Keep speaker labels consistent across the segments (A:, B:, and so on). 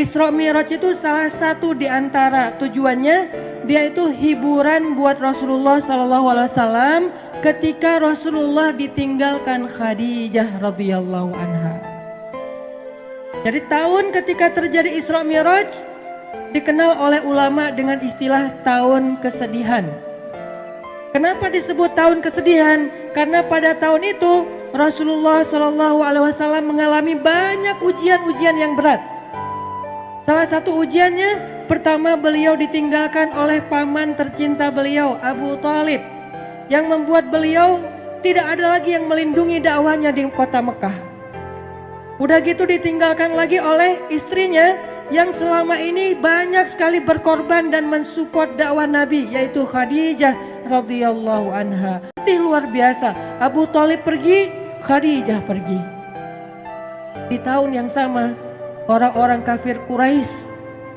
A: Isra Mi'raj itu salah satu di antara tujuannya, dia itu hiburan buat Rasulullah SAW ketika Rasulullah ditinggalkan Khadijah radhiyallahu anha. Jadi tahun ketika terjadi Isra Mi'raj dikenal oleh ulama dengan istilah tahun kesedihan. Kenapa disebut tahun kesedihan? Karena pada tahun itu Rasulullah SAW mengalami banyak ujian-ujian yang berat. Salah satu ujiannya, pertama beliau ditinggalkan oleh paman tercinta beliau, Abu Thalib, yang membuat beliau tidak ada lagi yang melindungi dakwahnya di kota Mekah. Udah gitu ditinggalkan lagi oleh istrinya yang selama ini banyak sekali berkorban dan mensupport dakwah Nabi, yaitu Khadijah radhiyallahu anha. Ini luar biasa, Abu Thalib pergi, Khadijah pergi. Di tahun yang sama, orang-orang kafir Quraisy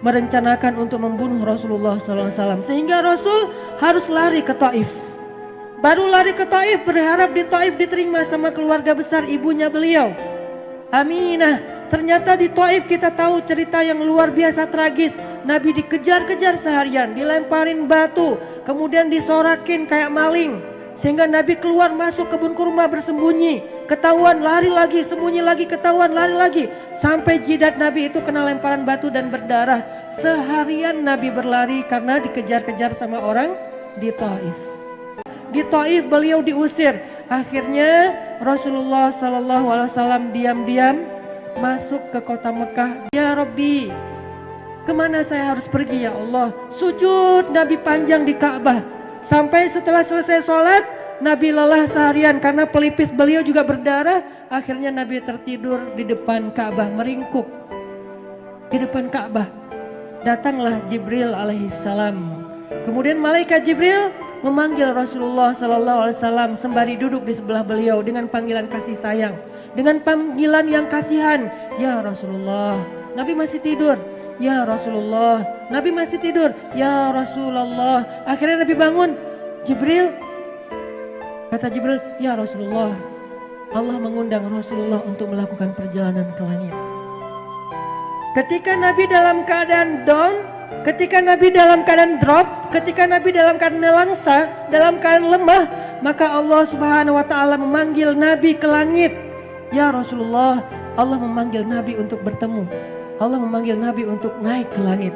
A: merencanakan untuk membunuh Rasulullah SAW, sehingga Rasul harus lari ke Taif. Baru lari ke Taif, berharap di Taif diterima sama keluarga besar ibunya beliau, Aminah. Ternyata di Taif kita tahu cerita yang luar biasa tragis. Nabi dikejar-kejar seharian, dilemparin batu, kemudian disorakin kayak maling, sehingga Nabi keluar masuk kebun kurma bersembunyi. Ketahuan lari lagi, sembunyi lagi, ketahuan lari lagi, sampai jidat Nabi itu kena lemparan batu dan berdarah. Seharian Nabi berlari karena dikejar-kejar sama orang di Taif. Di Taif beliau diusir. Akhirnya Rasulullah SAW diam-diam masuk ke kota Mekah. Ya Rabbi, kemana saya harus pergi ya Allah? Sujud Nabi panjang di Ka'bah. Sampai setelah selesai sholat, Nabi lelah seharian karena pelipis beliau juga berdarah. Akhirnya Nabi tertidur di depan Ka'bah, meringkuk di depan Ka'bah. Datanglah Jibril alaihissalam. Kemudian malaikat Jibril memanggil Rasulullah SAW sembari duduk di sebelah beliau dengan panggilan kasih sayang, dengan panggilan yang kasihan. Ya Rasulullah, Nabi masih tidur. Ya Rasulullah, Nabi masih tidur. Ya Rasulullah. Akhirnya Nabi bangun. Jibril, kata Jibril, ya Rasulullah, Allah mengundang Rasulullah untuk melakukan perjalanan ke langit. Ketika Nabi dalam keadaan down, ketika Nabi dalam keadaan drop, ketika Nabi dalam keadaan nelangsa, dalam keadaan lemah, maka Allah Subhanahu wa taala memanggil Nabi ke langit. Ya Rasulullah, Allah memanggil Nabi untuk bertemu. Allah memanggil Nabi untuk naik ke langit.